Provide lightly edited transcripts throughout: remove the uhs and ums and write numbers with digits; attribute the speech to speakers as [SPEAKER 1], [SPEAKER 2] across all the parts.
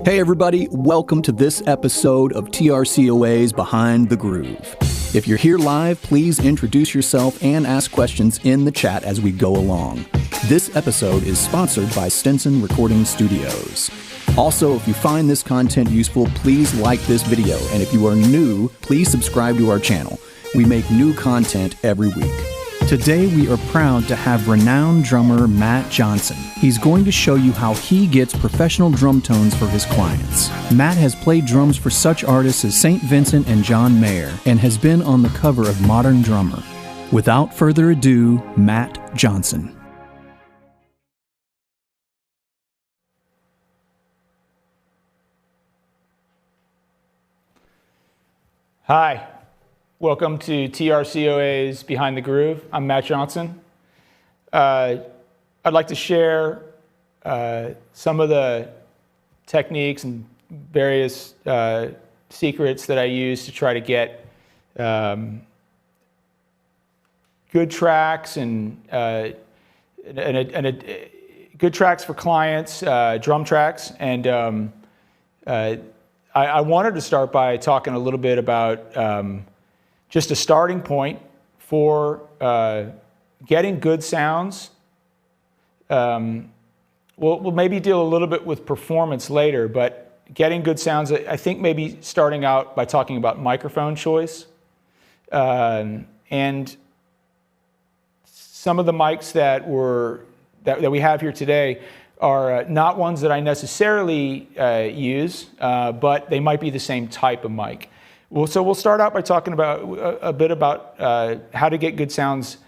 [SPEAKER 1] Hey everybody, welcome to this episode of TRCOA's Behind the Groove. If you're here live, please introduce yourself and ask questions in the chat as we go along. This episode is sponsored by Stinson Recording Studios. Also, if you find this content useful, please like this video, and if you are new, please subscribe to our channel. We make new content every week. Today we are proud to have renowned drummer Matt Johnson. He's going to show you how he gets professional drum tones for his clients. Matt has played drums for such artists as St. Vincent and John Mayer and has been on the cover of Modern Drummer. Without further ado, Matt Johnson.
[SPEAKER 2] Hi. Welcome to TRCOA's Behind the Groove. I'm Matt Johnson. I'd like to share some of the techniques and various secrets that I use to try to get good tracks and good tracks for clients, drum tracks. And I wanted to start by talking a little bit about just a starting point for getting good sounds. We'll maybe deal a little bit with performance later, but getting good sounds, I think maybe starting out by talking about microphone choice. And some of the mics that we have here today are not ones that I necessarily use, but they might be the same type of mic. So we'll start out by talking about a bit about how to get good sounds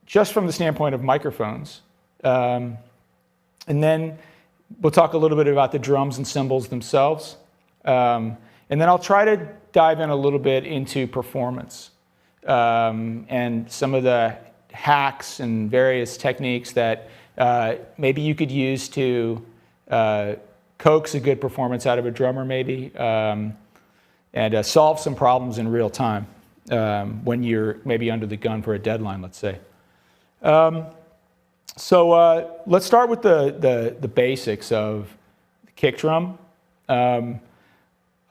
[SPEAKER 2] just from the standpoint of microphones. And then we'll talk a little bit about the drums and cymbals themselves. And then I'll try to dive in a little bit into performance and some of the hacks and various techniques that maybe you could use to coax a good performance out of a drummer maybe. And solve some problems in real time when you're maybe under the gun for a deadline, let's say. So let's start with the basics of the kick drum. A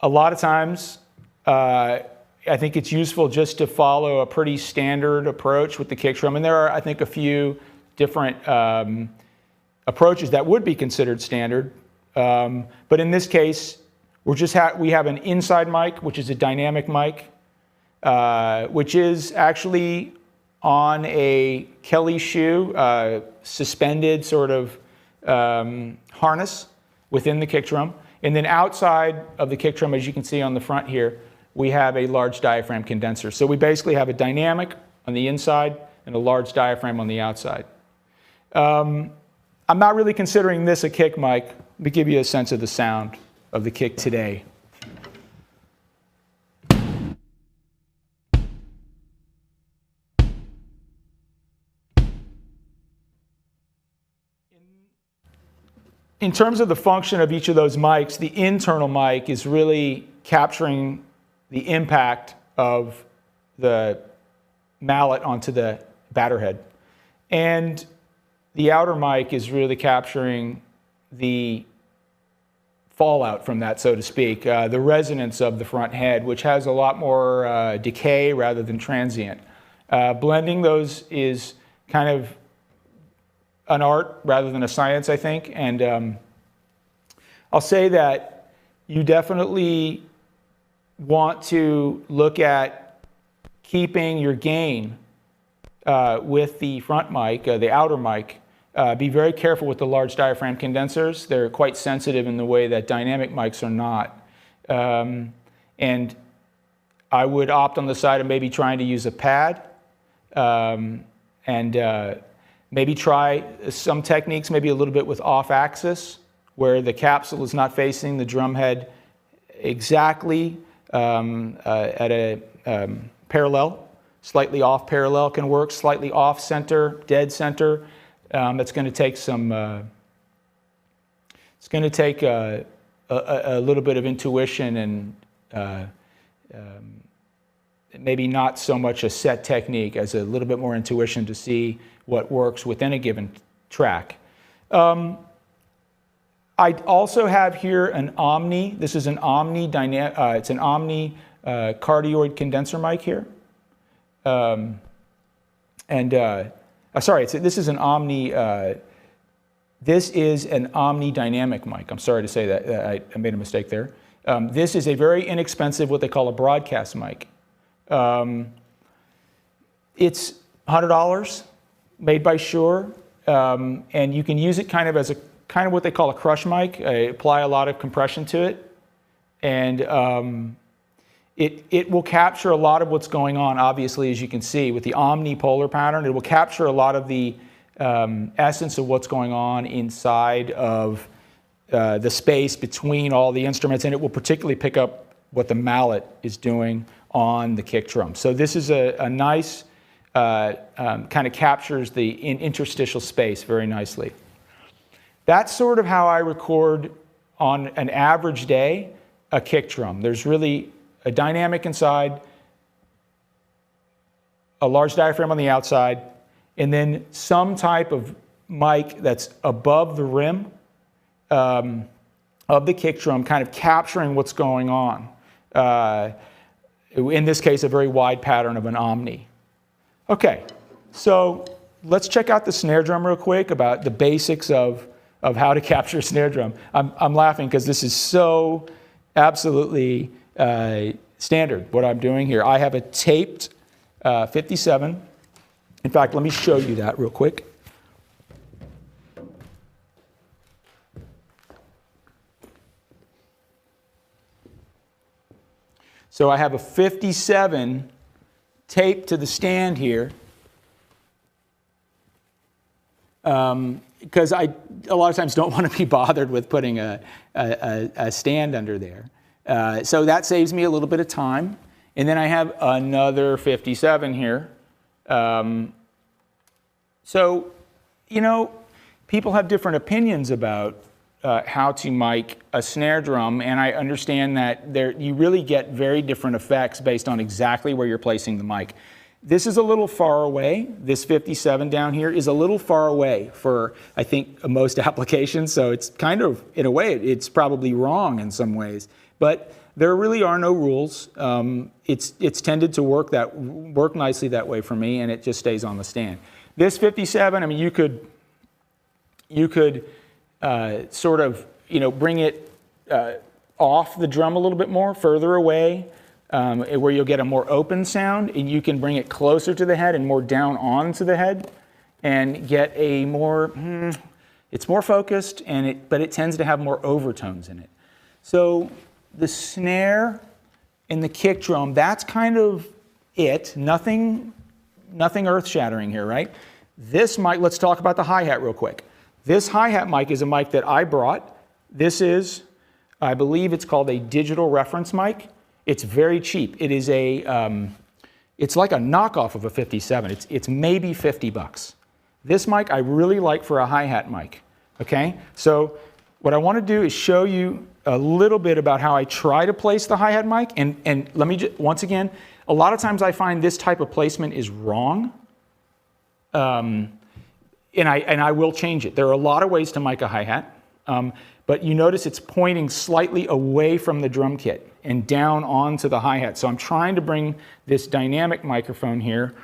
[SPEAKER 2] lot of times, I think it's useful just to follow a pretty standard approach with the kick drum. And there are, I think, a few different approaches that would be considered standard. But in this case, we have an inside mic, which is a dynamic mic, which is actually on a Kelly shoe, suspended sort of harness within the kick drum. And then outside of the kick drum, as you can see on the front here, we have a large diaphragm condenser. So we basically have a dynamic on the inside and a large diaphragm on the outside. I'm not really considering this a kick mic to give you a sense of the sound of the kick today. In terms of the function of each of those mics, the internal mic is really capturing the impact of the mallet onto the batter head. And the outer mic is really capturing the fallout from that, so to speak, the resonance of the front head, which has a lot more decay rather than transient. Blending those is kind of an art rather than a science, I think. And I'll say that you definitely want to look at keeping your gain with the front mic, the outer mic. Be very careful with the large diaphragm condensers. They're quite sensitive in the way that dynamic mics are not. And I would opt on the side of maybe trying to use a pad, and maybe try some techniques, maybe a little bit with off-axis, where the capsule is not facing the drum head exactly at a parallel. Slightly off parallel can work, slightly off center, dead center. That's going to take some, it's going to take a little bit of intuition and maybe not so much a set technique as a little bit more intuition to see what works within a given track. I also have here an Omni. This is an Omni it's an Omni cardioid condenser mic here. Sorry, this is an Omni. This is an Omni dynamic mic. I'm sorry to say that I made a mistake there. This is a very inexpensive, what they call a broadcast mic. It's $100, made by Shure, and you can use it kind of as what they call a crush mic. Apply a lot of compression to it, and it will capture a lot of what's going on. Obviously, as you can see with the omnipolar pattern, it will capture a lot of the essence of what's going on inside of the space between all the instruments, and it will particularly pick up what the mallet is doing on the kick drum. So this is a nice, kind of captures the interstitial space very nicely. That's sort of how I record on an average day a kick drum. There's really a dynamic inside, a large diaphragm on the outside, and then some type of mic that's above the rim of the kick drum, kind of capturing what's going on. In this case, a very wide pattern of an Omni. Okay, so let's check out the snare drum real quick, about the basics of how to capture a snare drum. I'm laughing because this is so absolutely standard, what I'm doing here. I have a taped 57. In fact, let me show you that real quick. So I have a 57 taped to the stand here, because I a lot of times don't want to be bothered with putting a stand under there. So that saves me a little bit of time. And then I have another 57 here. So, you know, people have different opinions about how to mic a snare drum, and I understand that you really get very different effects based on exactly where you're placing the mic. This is a little far away. This 57 down here is a little far away for, I think, most applications, so it's kind of, in a way, it's probably wrong in some ways. But there really are no rules. It's tended to work nicely that way for me, and it just stays on the stand. This 57, I mean, you could sort of, you know, bring it off the drum a little bit more, further away, where you'll get a more open sound, and you can bring it closer to the head and more down onto the head, and get a more, it's more focused, but it tends to have more overtones in it. So the snare and the kick drum, that's kind of it. Nothing earth-shattering here, right? This mic, let's talk about the hi-hat real quick. This hi-hat mic is a mic that I brought. This is, I believe it's called a digital reference mic. It's very cheap. It is it's like a knockoff of a 57. It's maybe 50 bucks. This mic I really like for a hi-hat mic, okay? So what I want to do is show you a little bit about how I try to place the hi-hat mic, and let me just, once again, a lot of times I find this type of placement is wrong, and I will change it. There are a lot of ways to mic a hi-hat, but you notice it's pointing slightly away from the drum kit and down onto the hi-hat. So I'm trying to bring this dynamic microphone here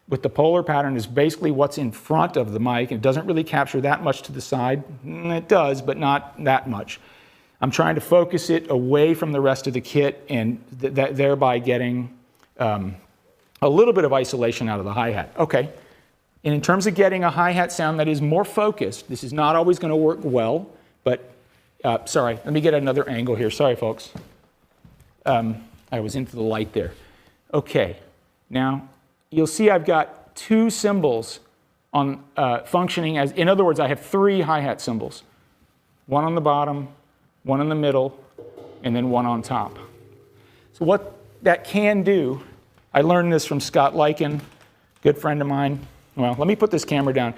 [SPEAKER 2] with the polar pattern is basically what's in front of the mic. It doesn't really capture that much to the side. It does, but not that much. I'm trying to focus it away from the rest of the kit, and thereby getting a little bit of isolation out of the hi-hat. Okay, and in terms of getting a hi-hat sound that is more focused, this is not always going to work well, but sorry, let me get another angle here. Sorry, folks. I was into the light there. Okay, now you'll see I've got two cymbals on functioning as, in other words, I have three hi-hat cymbals. One on the bottom, one in the middle, and then one on top. So what that can do, I learned this from Scott Lycan, good friend of mine. Well, let me put this camera down.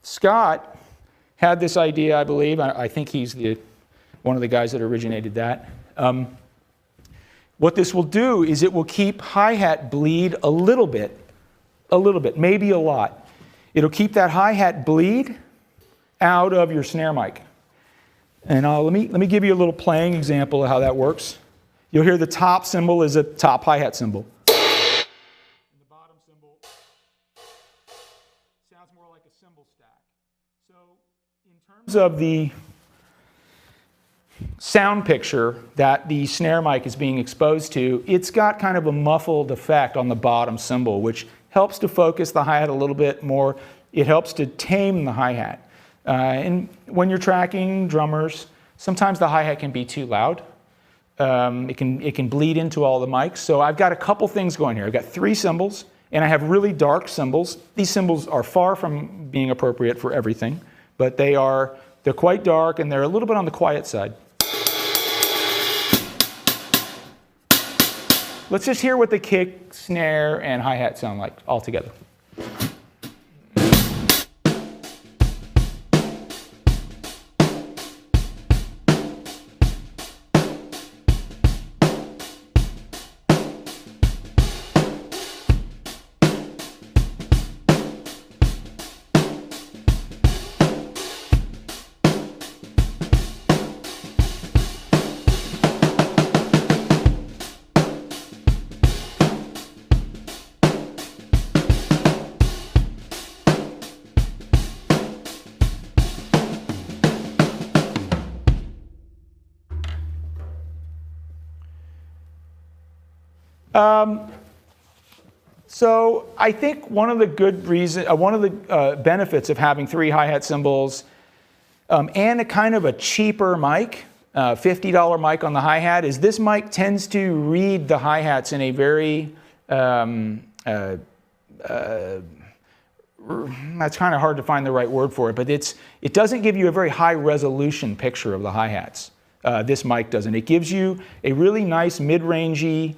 [SPEAKER 2] Scott had this idea, I believe. I think he's one of the guys that originated that. What this will do is it will keep hi-hat bleed a little bit, maybe a lot. It'll keep that hi-hat bleed out of your snare mic. And let me give you a little playing example of how that works. You'll hear the top cymbal is a top hi-hat cymbal. And the bottom cymbal sounds more like a cymbal stack. So in terms of the sound picture that the snare mic is being exposed to, it's got kind of a muffled effect on the bottom cymbal, which helps to focus the hi-hat a little bit more. It helps to tame the hi-hat. And when you're tracking drummers, sometimes the hi-hat can be too loud. It can bleed into all the mics. So I've got a couple things going here. I've got three cymbals, and I have really dark cymbals. These cymbals are far from being appropriate for everything, but they're quite dark, and they're a little bit on the quiet side. Let's just hear what the kick, snare, and hi-hat sound like all together. So I think one of the benefits of having three hi-hat cymbals and a kind of a cheaper mic, $50 mic on the hi-hat, is this mic tends to read the hi-hats in a very, that's kind of hard to find the right word for it, but it doesn't give you a very high resolution picture of the hi-hats. This mic doesn't. It gives you a really nice mid-rangey,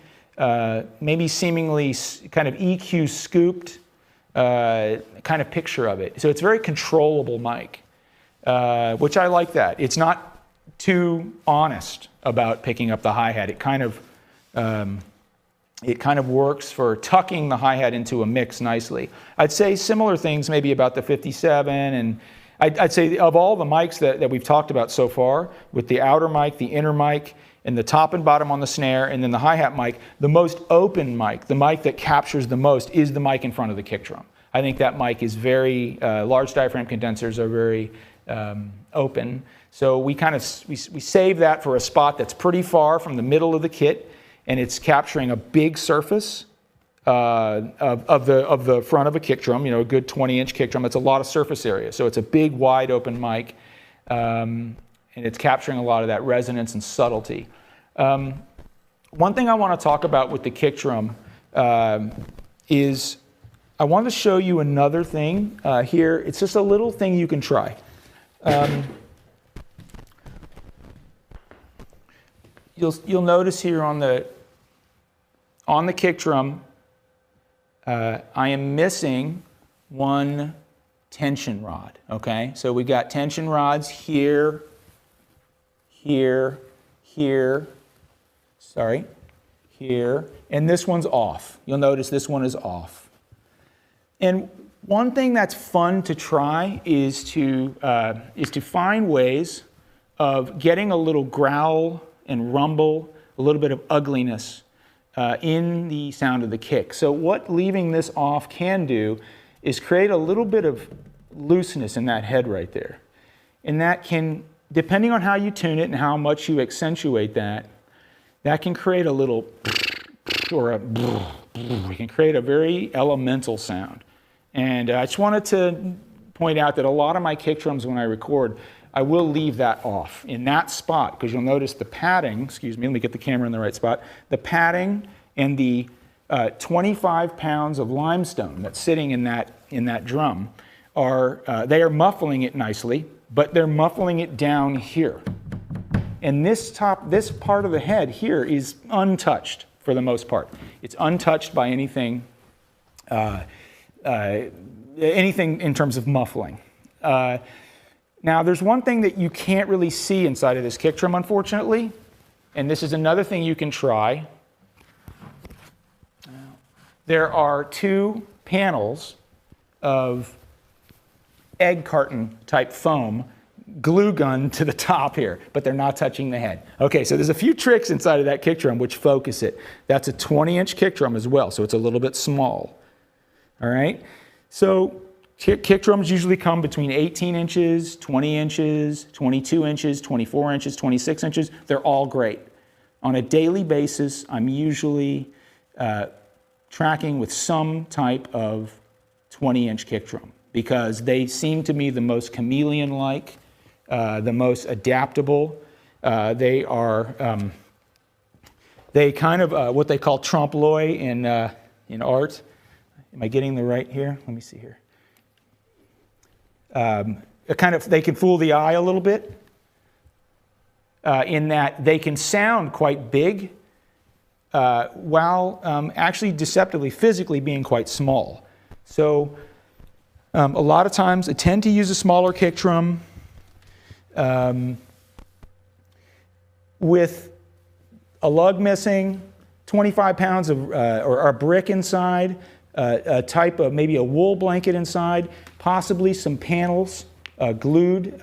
[SPEAKER 2] maybe seemingly kind of EQ scooped kind of picture of it. So it's a very controllable mic, which I like that. It's not too honest about picking up the hi-hat. It kind of works for tucking the hi-hat into a mix nicely. I'd say similar things maybe about the 57, and I'd say of all the mics that we've talked about so far, with the outer mic, the inner mic, and the top and bottom on the snare, and then the hi-hat mic, the most open mic, the mic that captures the most, is the mic in front of the kick drum. I think that mic is very, large diaphragm condensers are very open. So we save that for a spot that's pretty far from the middle of the kit, and it's capturing a big surface of the front of a kick drum, a good 20-inch kick drum. It's a lot of surface area. So it's a big, wide open mic. And it's capturing a lot of that resonance and subtlety. One thing I want to talk about with the kick drum is I want to show you another thing here. It's just a little thing you can try. You'll notice here on the kick drum, I am missing one tension rod. Okay, so we got tension rods here. Here, and this one's off. You'll notice this one is off. And one thing that's fun to try is to find ways of getting a little growl and rumble, a little bit of ugliness in the sound of the kick. So what leaving this off can do is create a little bit of looseness in that head right there. And that can, depending on how you tune it and how much you accentuate that can create a little or it can create a very elemental sound. And I just wanted to point out that a lot of my kick drums when I record, I will leave that off in that spot, because you'll notice the padding, excuse me, let me get the camera in the right spot, the padding and the 25 pounds of limestone that's sitting in that drum they are muffling it nicely, but they're muffling it down here. And this part of the head here is untouched for the most part. It's untouched by anything in terms of muffling. Now, there's one thing that you can't really see inside of this kick drum, unfortunately, and this is another thing you can try. There are two panels of egg carton type foam glue gun to the top here, but they're not touching the head. Okay, so there's a few tricks inside of that kick drum which focus it. That's a 20-inch kick drum as well, so it's a little bit small. All right, so kick drums usually come between 18 inches, 20 inches, 22 inches, 24 inches, 26 inches. They're all great. On a daily basis, I'm usually tracking with some type of 20-inch kick drum because they seem to me the most chameleon-like, the most adaptable. They kind of what they call trompe-l'oeil in art. Am I getting the right here? Let me see here. They can fool the eye a little bit in that they can sound quite big while actually deceptively, physically being quite small. So a lot of times I tend to use a smaller kick drum with a lug missing, 25 pounds of or a brick inside, a type of maybe a wool blanket inside, possibly some panels glued,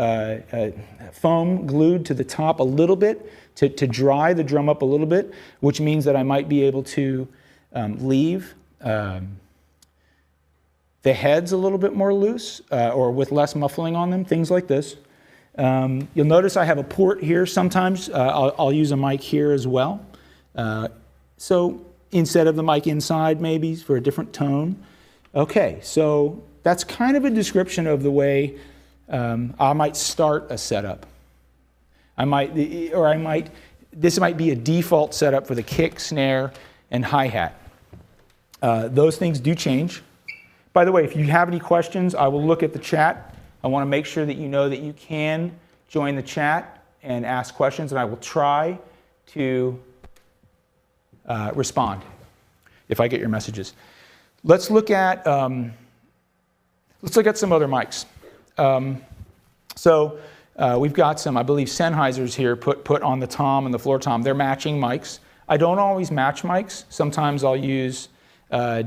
[SPEAKER 2] foam glued to the top a little bit to dry the drum up a little bit, which means that I might be able to leave the heads a little bit more loose or with less muffling on them, things like this. You'll notice I have a port here. Sometimes I'll use a mic here as well. So instead of the mic inside maybe for a different tone. Okay, so that's kind of a description of the way I might start a setup. This might be a default setup for the kick, snare, and hi-hat. Those things do change. By the way, if you have any questions, I will look at the chat. I want to make sure that you know that you can join the chat and ask questions, and I will try to respond if I get your messages. Let's look at some other mics. We've got some, I believe, Sennheisers here put on the tom and the floor tom. They're matching mics. I don't always match mics. Sometimes I'll use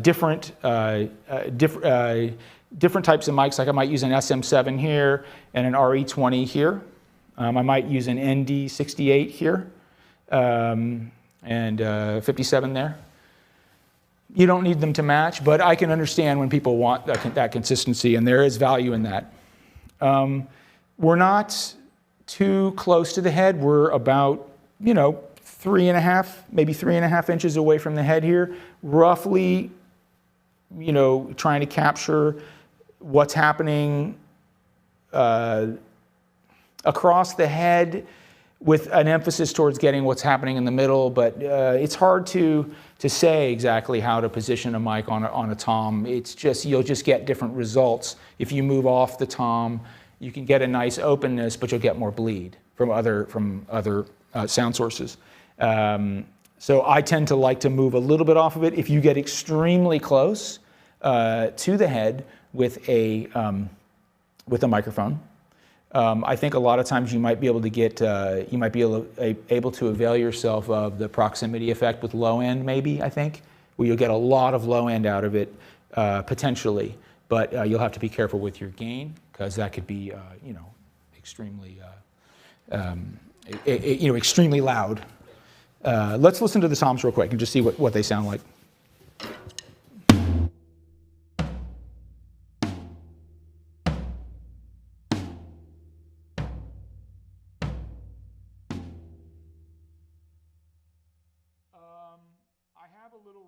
[SPEAKER 2] different types of mics. Like I might use an SM7 here and an RE20 here. I might use an ND68 here and 57 there. You don't need them to match, but I can understand when people want that consistency, and there is value in that. We're not too close to the head. We're about, 3.5, maybe 3.5 inches away from the head here, roughly, trying to capture what's happening across the head with an emphasis towards getting what's happening in the middle, but it's hard to say exactly how to position a mic on a tom. It's just, you'll just get different results. If you move off the tom, you can get a nice openness, but you'll get more bleed from other sound sources. So I tend to like to move a little bit off of it. If you get extremely close to the head with a microphone, I think a lot of times you might be able to get, able to avail yourself of the proximity effect with low end, maybe, I think, where you'll get a lot of low end out of it, potentially. But you'll have to be careful with your gain, because that could be, extremely, extremely loud. Let's listen to the toms real quick and just see what they sound like.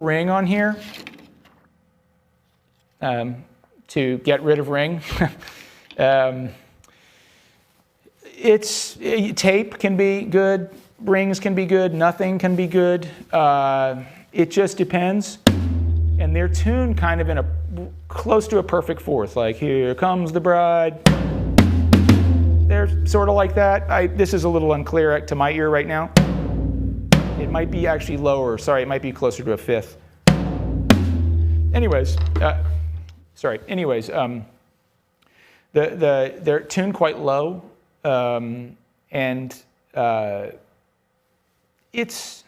[SPEAKER 2] Ring on here to get rid of ring. Tape can be good, rings can be good, nothing can be good. It just depends. And they're tuned kind of in close to a perfect fourth, like here comes the bride. They're sort of like that. This is a little unclear to my ear right now. It might be actually lower. Sorry, it might be closer to a fifth. Anyways, they're tuned quite low, and it's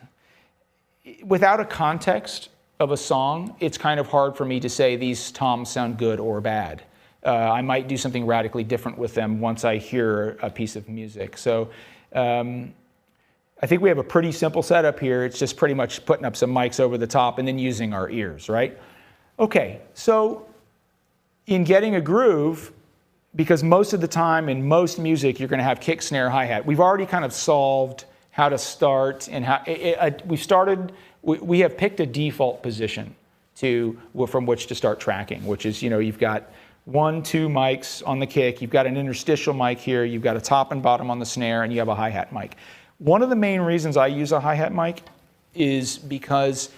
[SPEAKER 2] without a context of a song, it's kind of hard for me to say these toms sound good or bad. I might do something radically different with them once I hear a piece of music. So I think we have a pretty simple setup here. It's just pretty much putting up some mics over the top and then using our ears, right? Okay, so in getting a groove, because most of the time in most music you're going to have kick, snare, hi-hat. We've already kind of solved how to start and how we have picked a default position from which to start tracking, which is, you've got 1, 2 mics on the kick, you've got an interstitial mic here, you've got a top and bottom on the snare, and you have a hi-hat mic. One of the main reasons I use a hi-hat mic is because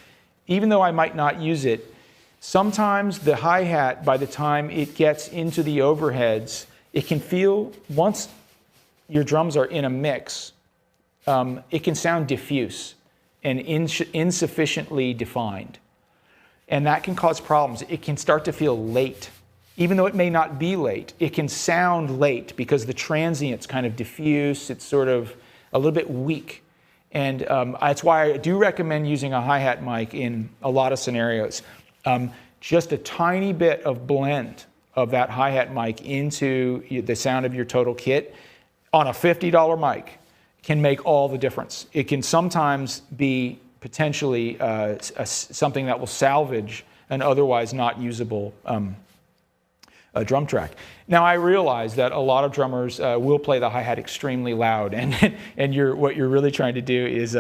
[SPEAKER 2] even though I might not use it, sometimes the hi-hat, by the time it gets into the overheads, it can feel, once your drums are in a mix, it can sound diffuse and insufficiently defined. And that can cause problems. It can start to feel late. Even though it may not be late, it can sound late because the transient's kind of diffuse, it's sort of a little bit weak. And that's why I do recommend using a hi-hat mic in a lot of scenarios. Just a tiny bit of blend of that hi-hat mic into the sound of your total kit on a $50 mic can make all the difference. It can sometimes be potentially something that will salvage an otherwise not usable drum track. Now I realize that a lot of drummers will play the hi-hat extremely loud, and what you're really trying to do is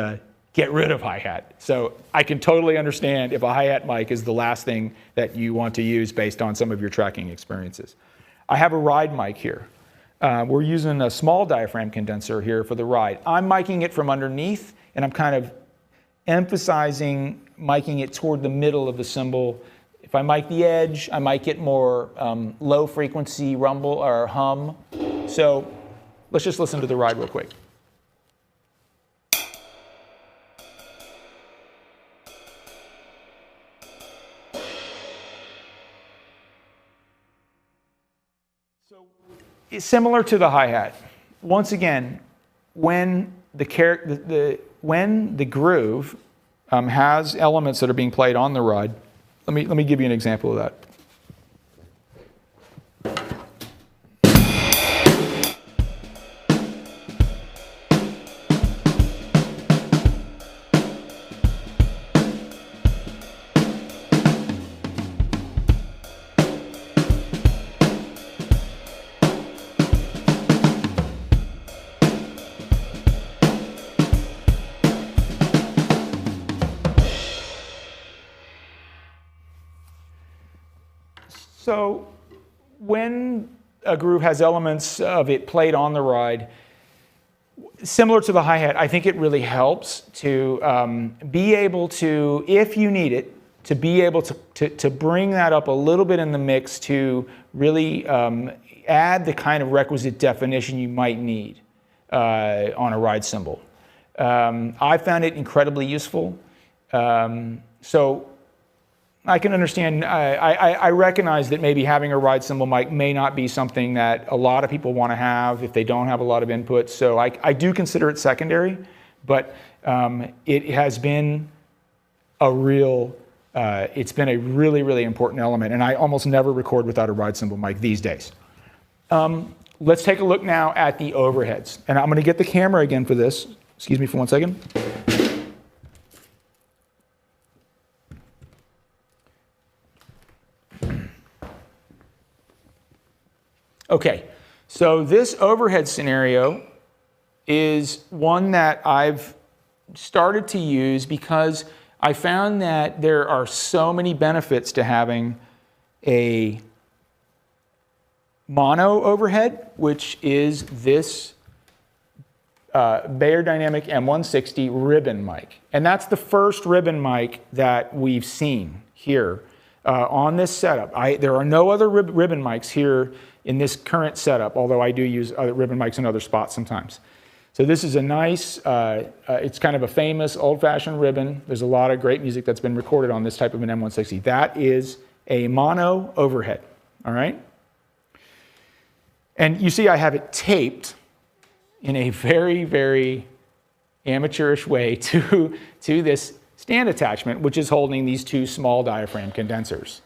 [SPEAKER 2] get rid of hi-hat. So I can totally understand if a hi-hat mic is the last thing that you want to use based on some of your tracking experiences. I have a ride mic here. We're using a small diaphragm condenser here for the ride. I'm miking it from underneath, and I'm kind of emphasizing miking it toward the middle of the cymbal. If I mic the edge, I might get more low frequency rumble or hum. So let's just listen to the ride real quick. So it's similar to the hi-hat. Once again, when the groove has elements that are being played on the ride, let me give you an example of that. So when a groove has elements of it played on the ride, similar to the hi-hat, I think it really helps to be able to, if you need it, to be able to bring that up a little bit in the mix to really add the kind of requisite definition you might need on a ride cymbal. I found it incredibly useful. So I can understand, I recognize that maybe having a ride cymbal mic may not be something that a lot of people want to have if they don't have a lot of input. So I do consider it secondary, but it has been it's been a really, really important element, and I almost never record without a ride cymbal mic these days. Let's take a look now at the overheads. And I'm going to get the camera again for this. Excuse me for 1 second. Okay, so this overhead scenario is one that I've started to use because I found that there are so many benefits to having a mono overhead, which is this Bayer Dynamic M160 ribbon mic. And that's the first ribbon mic that we've seen here on this setup. There are no other ribbon mics here in this current setup, although I do use other ribbon mics in other spots sometimes. So this is a nice, it's kind of a famous old-fashioned ribbon. There's a lot of great music that's been recorded on this type of an M160. That is a mono overhead, all right? And you see I have it taped in a very, very amateurish way to this stand attachment, which is holding these two small diaphragm condensers.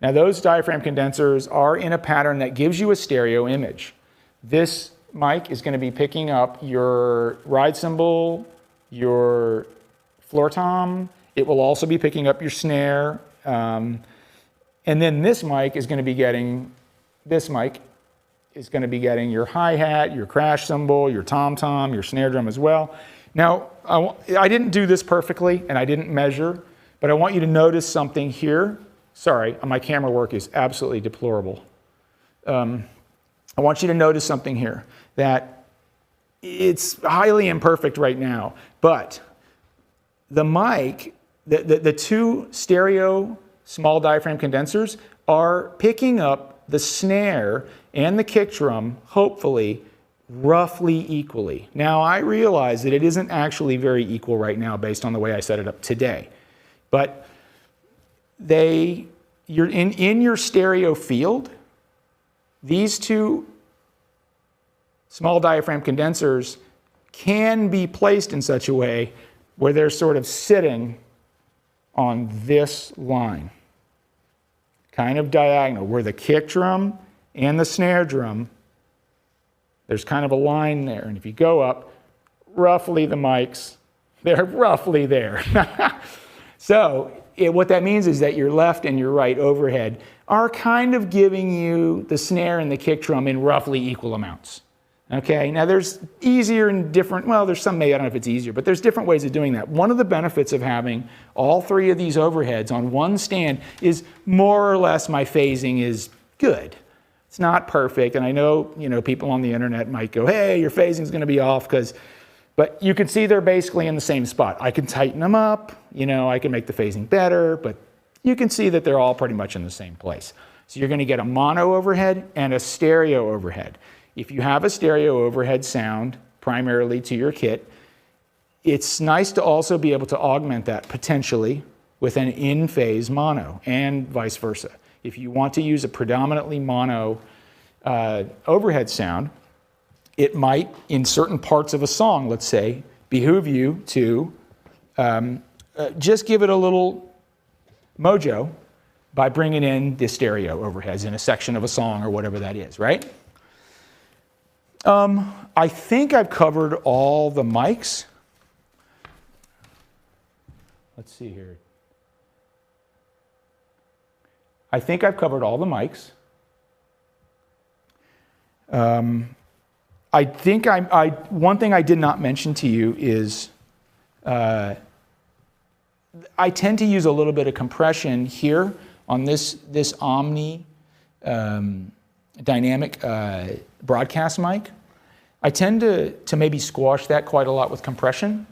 [SPEAKER 2] Now those diaphragm condensers are in a pattern that gives you a stereo image. This mic is going to be picking up your ride cymbal, your floor tom. It will also be picking up your snare. And then this mic is going to be getting your hi-hat, your crash cymbal, your tom-tom, your snare drum as well. Now, I didn't do this perfectly, and I didn't measure, but I want you to notice something here. Sorry, my camera work is absolutely deplorable. I want you to notice something here, that it's highly imperfect right now, but the mic, the two stereo small diaphragm condensers are picking up the snare and the kick drum, hopefully, roughly equally. Now, I realize that it isn't actually very equal right now based on the way I set it up today. But you're in your stereo field, these two small diaphragm condensers can be placed in such a way where they're sort of sitting on this line, kind of diagonal, where the kick drum and the snare drum, there's kind of a line there. And if you go up, roughly the mics, they're roughly there. So what that means is that your left and your right overhead are kind of giving you the snare and the kick drum in roughly equal amounts. Okay, now there's easier and different, well, there's some, maybe, I don't know if it's easier, but there's different ways of doing that. One of the benefits of having all three of these overheads on one stand is more or less my phasing is good. It's not perfect, and I know, people on the internet might go, hey, your phasing's gonna be off, but you can see they're basically in the same spot. I can tighten them up, I can make the phasing better, but you can see that they're all pretty much in the same place. So you're gonna get a mono overhead and a stereo overhead. If you have a stereo overhead sound, primarily to your kit, it's nice to also be able to augment that potentially with an in-phase mono and vice versa. If you want to use a predominantly mono overhead sound, it might, in certain parts of a song, let's say, behoove you to just give it a little mojo by bringing in the stereo overheads in a section of a song or whatever that is, right? I think I've covered all the mics. Let's see here. I think I've covered all the mics. I think one thing I did not mention to you is I tend to use a little bit of compression here on this Omni dynamic broadcast mic. I tend to maybe squash that quite a lot with compression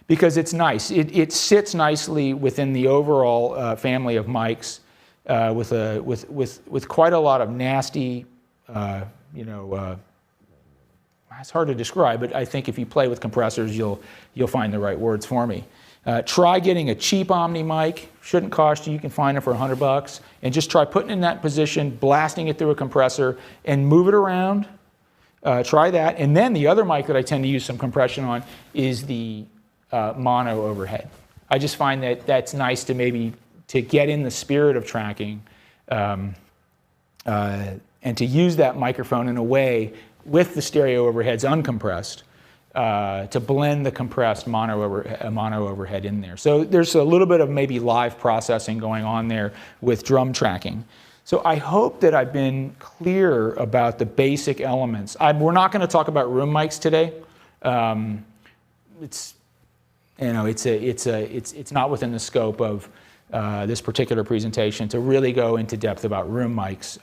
[SPEAKER 2] because it's nice. It sits nicely within the overall family of mics with quite a lot of nasty, it's hard to describe, but I think if you play with compressors, you'll find the right words for me. Try getting a cheap Omni mic. Shouldn't cost you. You can find it for $100. And just try putting it in that position, blasting it through a compressor, and move it around. Try that. And then the other mic that I tend to use some compression on is the mono overhead. I just find that that's nice to maybe to get in the spirit of tracking and to use that microphone in a way with the stereo overheads uncompressed. To blend the compressed mono overhead in there. So there's a little bit of maybe live processing going on there with drum tracking. So I hope that I've been clear about the basic elements. We're not going to talk about room mics today. It's not within the scope of this particular presentation to really go into depth about room mics.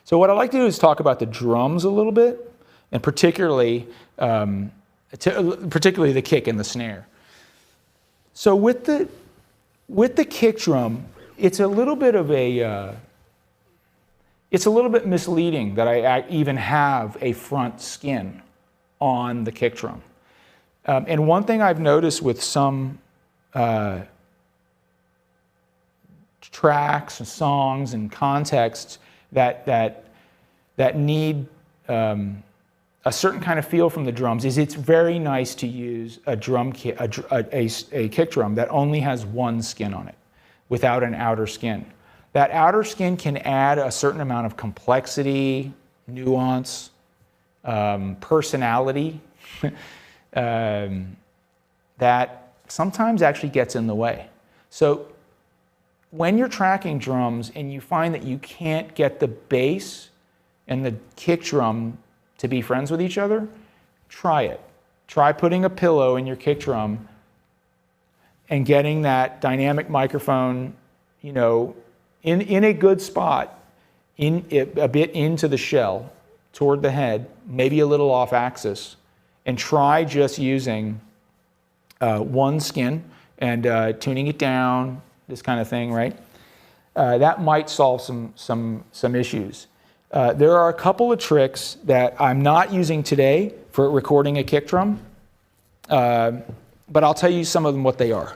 [SPEAKER 2] So what I'd like to do is talk about the drums a little bit, and particularly the kick and the snare. So with the kick drum, it's a little bit of it's a little bit misleading that I even have a front skin on the kick drum. And one thing I've noticed with some tracks and songs and contexts that need a certain kind of feel from the drums is it's very nice to use a kick drum that only has one skin on it, without an outer skin. That outer skin can add a certain amount of complexity, nuance, personality that sometimes actually gets in the way. So when you're tracking drums and you find that you can't get the bass and the kick drum to be friends with each other, try it. Try putting a pillow in your kick drum and getting that dynamic microphone, in a good spot, a bit into the shell, toward the head, maybe a little off axis, and try just using one skin and tuning it down, this kind of thing, right? That might solve some issues. There are a couple of tricks that I'm not using today for recording a kick drum, but I'll tell you some of them what they are.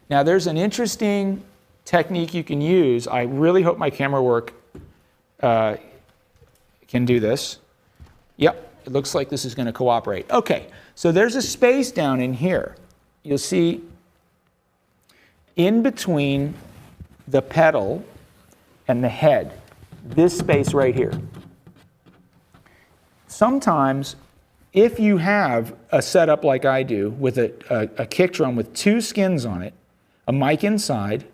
[SPEAKER 2] Now there's an interesting technique you can use. I really hope my camera work can do this. Yep, it looks like this is going to cooperate. Okay, so there's a space down in here. You'll see in between the pedal and the head, this space right here. Sometimes, if you have a setup like I do with a kick drum with two skins on it, a mic inside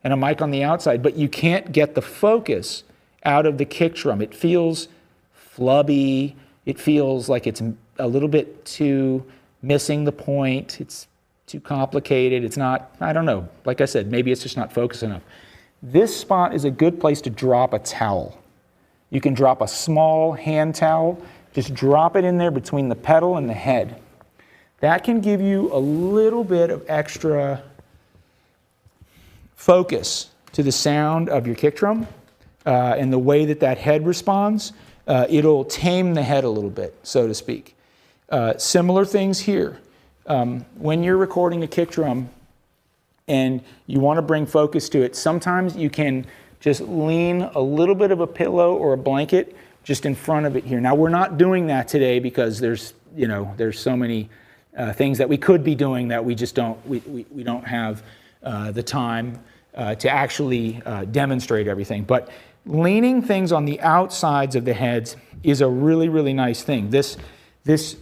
[SPEAKER 2] and a mic on the outside, but you can't get the focus out of the kick drum. It feels flubby. It feels like it's a little bit too missing the point. It's too complicated. It's not, I don't know. Like I said, maybe it's just not focused enough. This spot is a good place to drop a towel. You can drop a small hand towel. Just drop it in there between the pedal and the head. That can give you a little bit of extra focus to the sound of your kick drum and the way that head responds. It'll tame the head a little bit, so to speak. Similar things here. When you're recording a kick drum and you want to bring focus to it, sometimes you can just lean a little bit of a pillow or a blanket just in front of it here. Now we're not doing that today because there's so many things that we could be doing that we just don't we don't have the time to actually demonstrate everything. But leaning things on the outsides of the heads is a really, really nice thing. This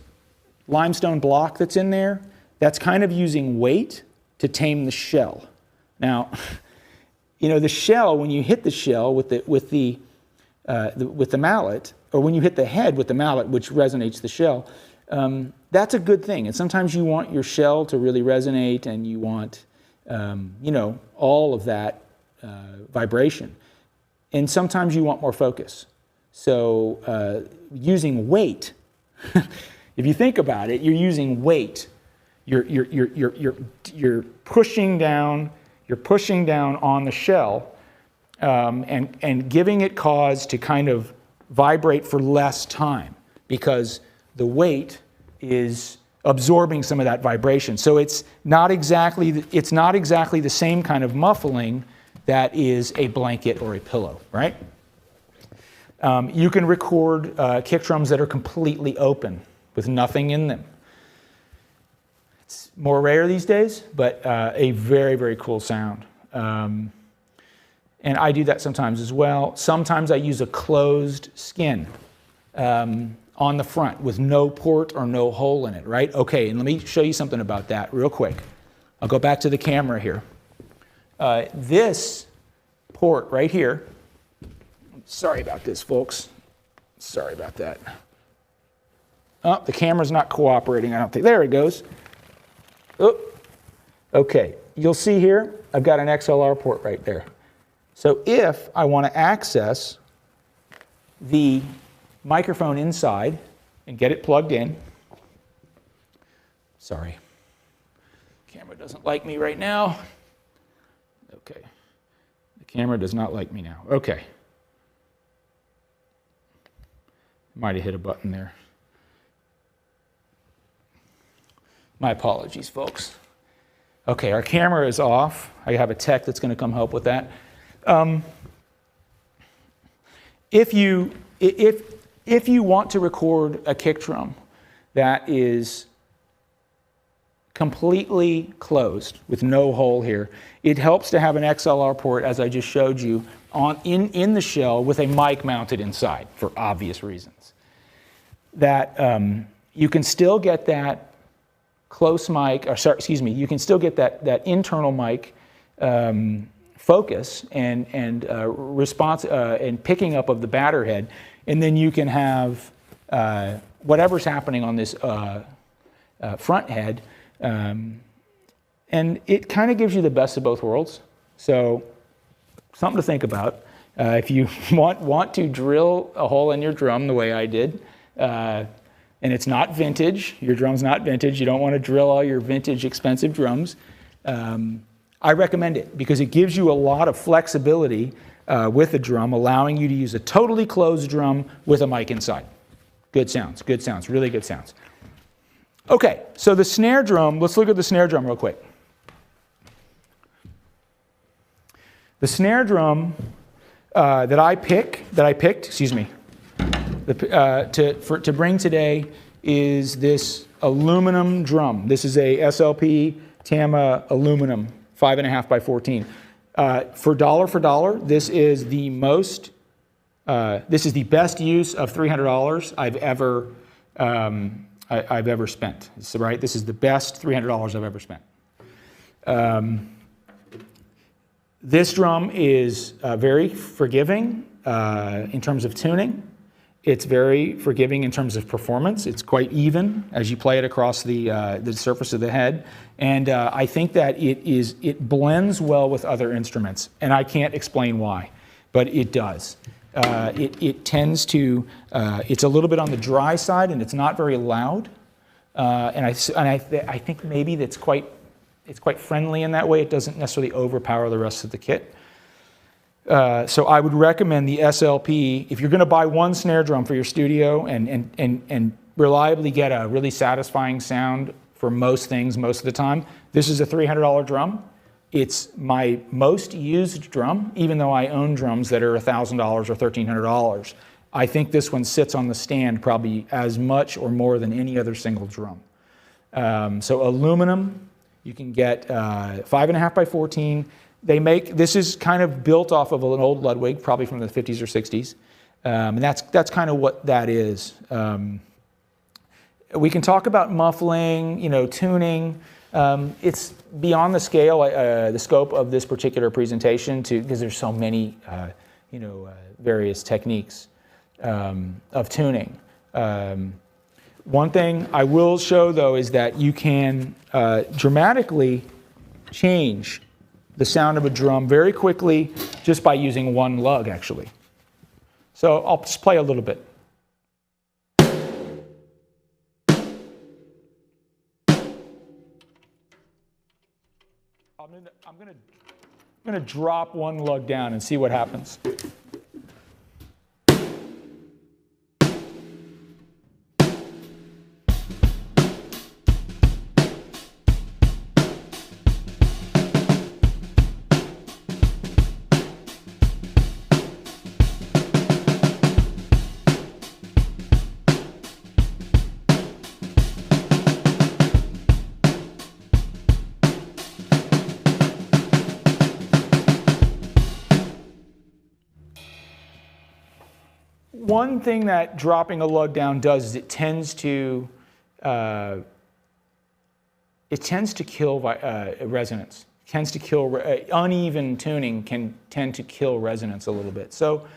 [SPEAKER 2] limestone block that's in there, that's kind of using weight to tame the shell. Now, the shell, when you hit the shell with the mallet, or when you hit the head with the mallet, which resonates the shell, that's a good thing. And sometimes you want your shell to really resonate, and you want, all of that vibration. And sometimes you want more focus. So using weight, if you think about it, you're using weight. You're pushing down. You're pushing down on the shell and giving it cause to kind of vibrate for less time because the weight is absorbing some of that vibration. So it's not exactly the same kind of muffling that is a blanket or a pillow, right? You can record kick drums that are completely open with nothing in them. It's more rare these days, but a very, very cool sound. And I do that sometimes as well. Sometimes I use a closed skin on the front with no port or no hole in it, right? Okay, and let me show you something about that real quick. I'll go back to the camera here. This port right here, sorry about this, folks. Sorry about that. Oh, the camera's not cooperating, I don't think. There it goes. Oh, okay, you'll see here, I've got an XLR port right there. So if I want to access the microphone inside and get it plugged in, sorry, camera doesn't like me right now. Okay, the camera does not like me now. Okay, might have hit a button there. My apologies, folks. Okay, our camera is off. I have a tech that's going to come help with that. If you want to record a kick drum that is completely closed with no hole here, it helps to have an XLR port, as I just showed you, in the shell with a mic mounted inside for obvious reasons. That you can still get that close mic, or sorry, excuse me, you can still get that internal mic focus and response and picking up of the batter head, and then you can have whatever's happening on this front head, and it kind of gives you the best of both worlds. So something to think about. If you want to drill a hole in your drum the way I did, and it's not vintage, your drum's not vintage, you don't want to drill all your vintage expensive drums, I recommend it because it gives you a lot of flexibility with the drum, allowing you to use a totally closed drum with a mic inside. Good sounds, really good sounds. Okay, so the snare drum, let's look at the snare drum real quick. The snare drum that I picked, to bring today is this aluminum drum. This is a SLP Tama aluminum, 5.5 by 14. For dollar, this is the best use of $300 I've ever spent. So, right, this is the best $300 I've ever spent. This drum is very forgiving in terms of tuning. It's very forgiving in terms of performance. It's quite even as you play it across the surface of the head. And I think that it blends well with other instruments. And I can't explain why, but it does. It tends to, it's a little bit on the dry side and it's not very loud. And I think maybe it's quite friendly in that way. It doesn't necessarily overpower the rest of the kit. So I would recommend the SLP if you're going to buy one snare drum for your studio and reliably get a really satisfying sound for most things most of the time. This is a $300 drum. It's my most used drum, even though I own drums that are $1,000 or $1,300. I think this one sits on the stand probably as much or more than any other single drum. So aluminum, you can get 5.5 by 14. This is kind of built off of an old Ludwig, probably from the 50s or 60s. And that's kind of what that is. We can talk about muffling, tuning. It's beyond the scale, the scope of this particular presentation because there's so many, various techniques of tuning. One thing I will show, though, is that you can dramatically change the sound of a drum very quickly just by using one lug, actually. So I'll just play a little bit. I'm gonna drop one lug down and see what happens. One thing that dropping a lug down does is it tends to kill resonance. It tends to kill uneven tuning can tend to kill resonance a little bit. So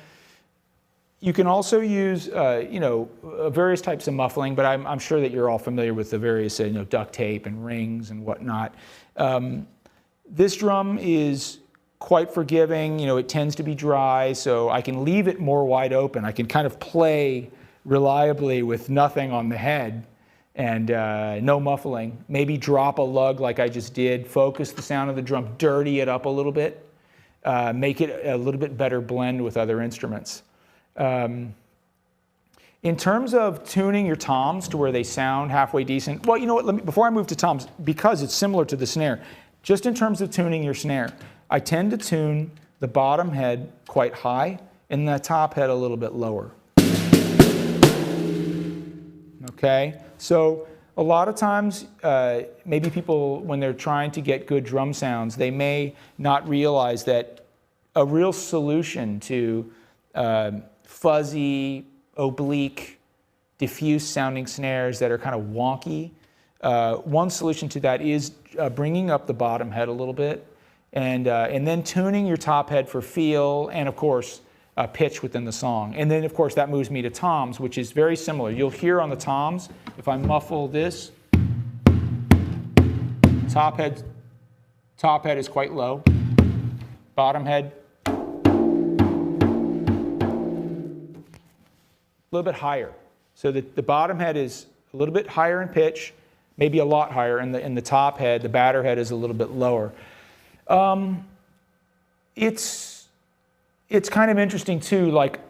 [SPEAKER 2] you can also use various types of muffling, but I'm sure that you're all familiar with the various duct tape and rings and whatnot. This drum is quite forgiving. You know, it tends to be dry, so I can leave it more wide open. I can kind of play reliably with nothing on the head and no muffling. Maybe drop a lug like I just did, focus the sound of the drum, dirty it up a little bit, make it a little bit better blend with other instruments. In terms of tuning your toms to where they sound halfway decent, well, you know what, before I move to toms, because it's similar to the snare, just in terms of tuning your snare, I tend to tune the bottom head quite high and the top head a little bit lower. Okay, so a lot of times, maybe people, when they're trying to get good drum sounds, they may not realize that a real solution to fuzzy, oblique, diffuse sounding snares that are kind of wonky, one solution to that is bringing up the bottom head a little bit and then tuning your top head for feel and, of course, pitch within the song. And then, of course, that moves me to toms, which is very similar. You'll hear on the toms, if I muffle this, top head is quite low, bottom head a little bit higher. So the bottom head is a little bit higher in pitch, maybe a lot higher, and the top head, the batter head, is a little bit lower. It's kind of interesting too, like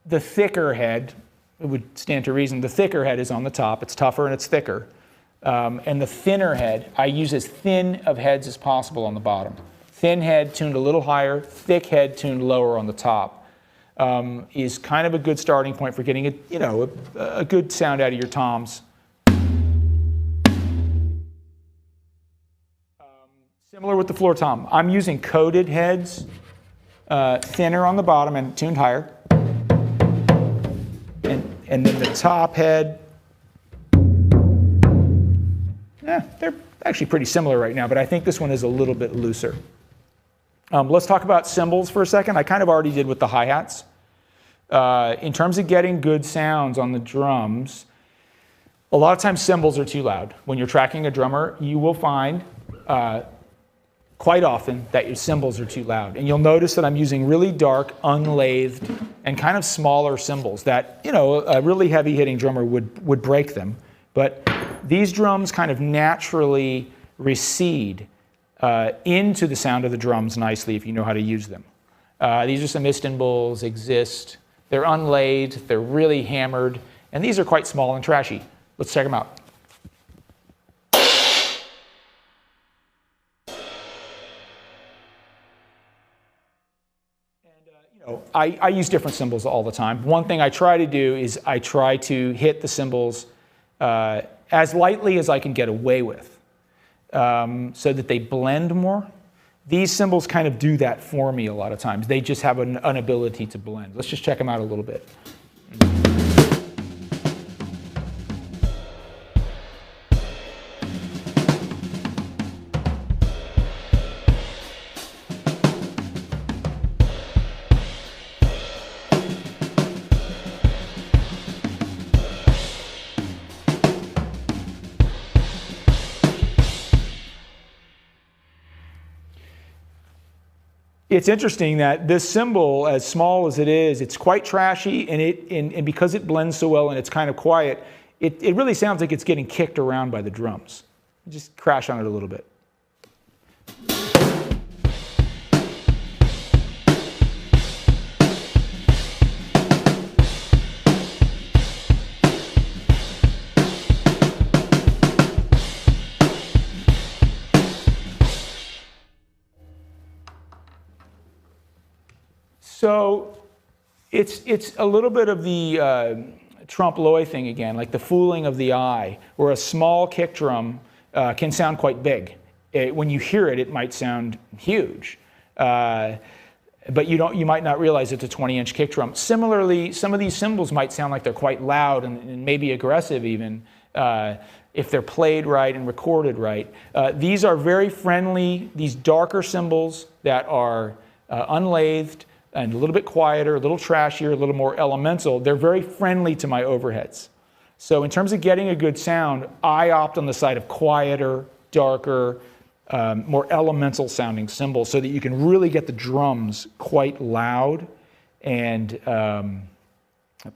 [SPEAKER 2] the thicker head, it would stand to reason, the thicker head is on the top, it's tougher and it's thicker. And the thinner head, I use as thin of heads as possible on the bottom. Thin head tuned a little higher, thick head tuned lower on the top. Is kind of a good starting point for getting a good sound out of your toms. Similar with the floor tom. I'm using coated heads, thinner on the bottom and tuned higher. And then the top head, they're actually pretty similar right now, but I think this one is a little bit looser. Let's talk about cymbals for a second. I kind of already did with the hi-hats. In terms of getting good sounds on the drums, a lot of times cymbals are too loud. When you're tracking a drummer, you will find quite often that your cymbals are too loud. And you'll notice that I'm using really dark, unlathed, and kind of smaller cymbals that, a really heavy-hitting drummer would break them. But these drums kind of naturally recede into the sound of the drums nicely if you know how to use them. These are some Istanbuls, exist. They're unlathed, they're really hammered, and these are quite small and trashy. Let's check them out. I use different cymbals all the time. One thing I try to do is I try to hit the cymbals as lightly as I can get away with so that they blend more. These cymbals kind of do that for me a lot of times. They just have an ability to blend. Let's just check them out a little bit. It's interesting that this cymbal, as small as it is, it's quite trashy, and because it blends so well and it's kind of quiet, it really sounds like it's getting kicked around by the drums. Just crash on it a little bit. So it's a little bit of the trompe-l'oeil thing again, like the fooling of the eye, where a small kick drum can sound quite big. When you hear it, it might sound huge, but you might not realize it's a 20-inch kick drum. Similarly, some of these cymbals might sound like they're quite loud and maybe aggressive even if they're played right and recorded right. These are very friendly. These darker cymbals that are unlathed and a little bit quieter, a little trashier, a little more elemental, they're very friendly to my overheads. So in terms of getting a good sound, I opt on the side of quieter, darker, more elemental sounding cymbals so that you can really get the drums quite loud and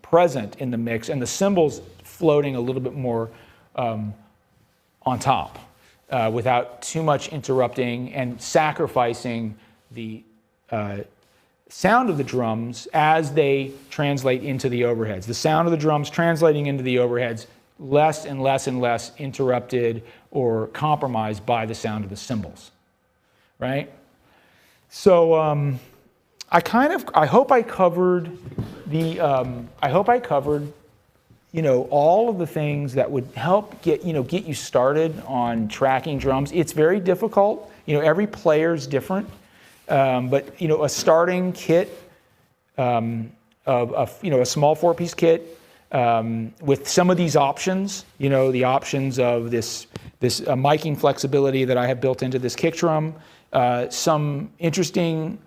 [SPEAKER 2] present in the mix, and the cymbals floating a little bit more on top without too much interrupting and sacrificing the sound of the drums as they translate into the overheads. The sound of the drums translating into the overheads less and less and less interrupted or compromised by the sound of the cymbals, right? So I hope I covered all of the things that would help get you started on tracking drums. It's very difficult. Every player's different, but a starting kit of a small 4-piece kit with some of these options, the options of this miking flexibility that I have built into this kick drum, some interesting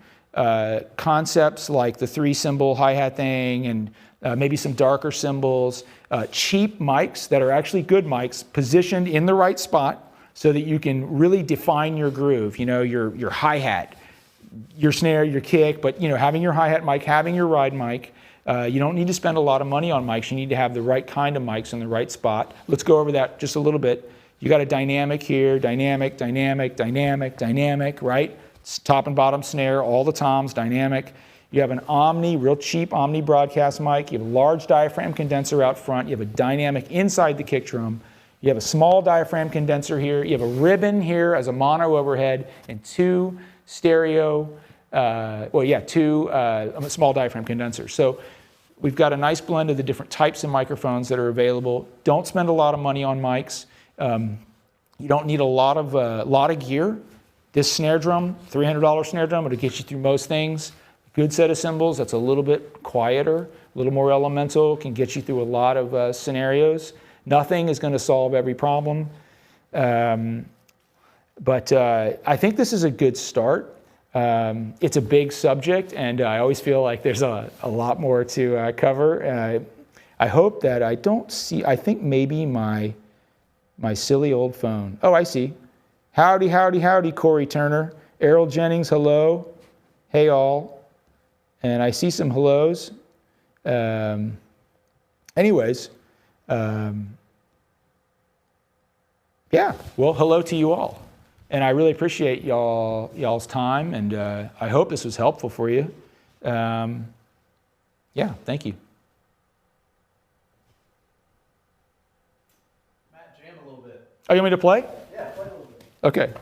[SPEAKER 2] concepts like the 3-cymbal hi-hat thing, and maybe some darker cymbals, cheap mics that are actually good mics positioned in the right spot so that you can really define your groove, your hi-hat, your snare, your kick, but having your hi-hat mic, having your ride mic. You don't need to spend a lot of money on mics. You need to have the right kind of mics in the right spot. Let's go over that just a little bit. You got a dynamic here, dynamic, right? It's top and bottom snare, all the toms, dynamic. You have an Omni, real cheap Omni broadcast mic. You have a large diaphragm condenser out front. You have a dynamic inside the kick drum. You have a small diaphragm condenser here. You have a ribbon here as a mono overhead and two stereo, small diaphragm condensers. So we've got a nice blend of the different types of microphones that are available. Don't spend a lot of money on mics. You don't need a lot of gear. This snare drum, $300 snare drum, it'll get you through most things. Good set of cymbals that's a little bit quieter, a little more elemental, can get you through a lot of scenarios. Nothing is going to solve every problem. But I think this is a good start. It's a big subject, and I always feel like there's a lot more to cover. I hope that I think maybe my silly old phone. Oh, I see. Howdy, Corey Turner. Errol Jennings, hello. Hey, all. And I see some hellos. Anyways, well, hello to you all. And I really appreciate y'all's time, and I hope this was helpful for you. Thank you.
[SPEAKER 3] Matt, jam a little bit.
[SPEAKER 2] Oh, you want me to play?
[SPEAKER 3] Yeah, play a little bit.
[SPEAKER 2] Okay.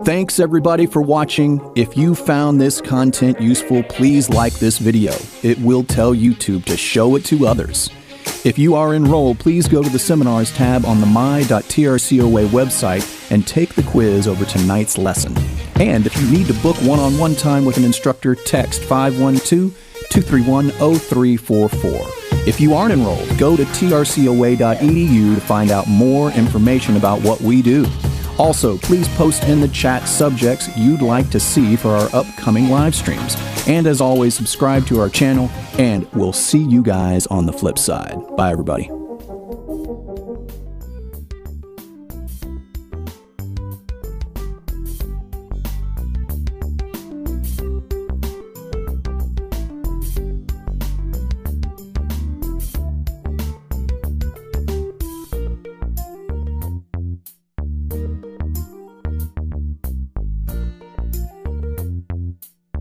[SPEAKER 1] Thanks everybody for watching. If you found this content useful, please like this video. It will tell YouTube to show it to others. If you are enrolled, please go to the Seminars tab on the my.trcoa website and take the quiz over tonight's lesson. And if you need to book one-on-one time with an instructor, text 512-231-0344. If you aren't enrolled, go to trcoa.edu to find out more information about what we do. Also, please post in the chat subjects you'd like to see for our upcoming live streams. And as always, subscribe to our channel, and we'll see you guys on the flip side. Bye, everybody.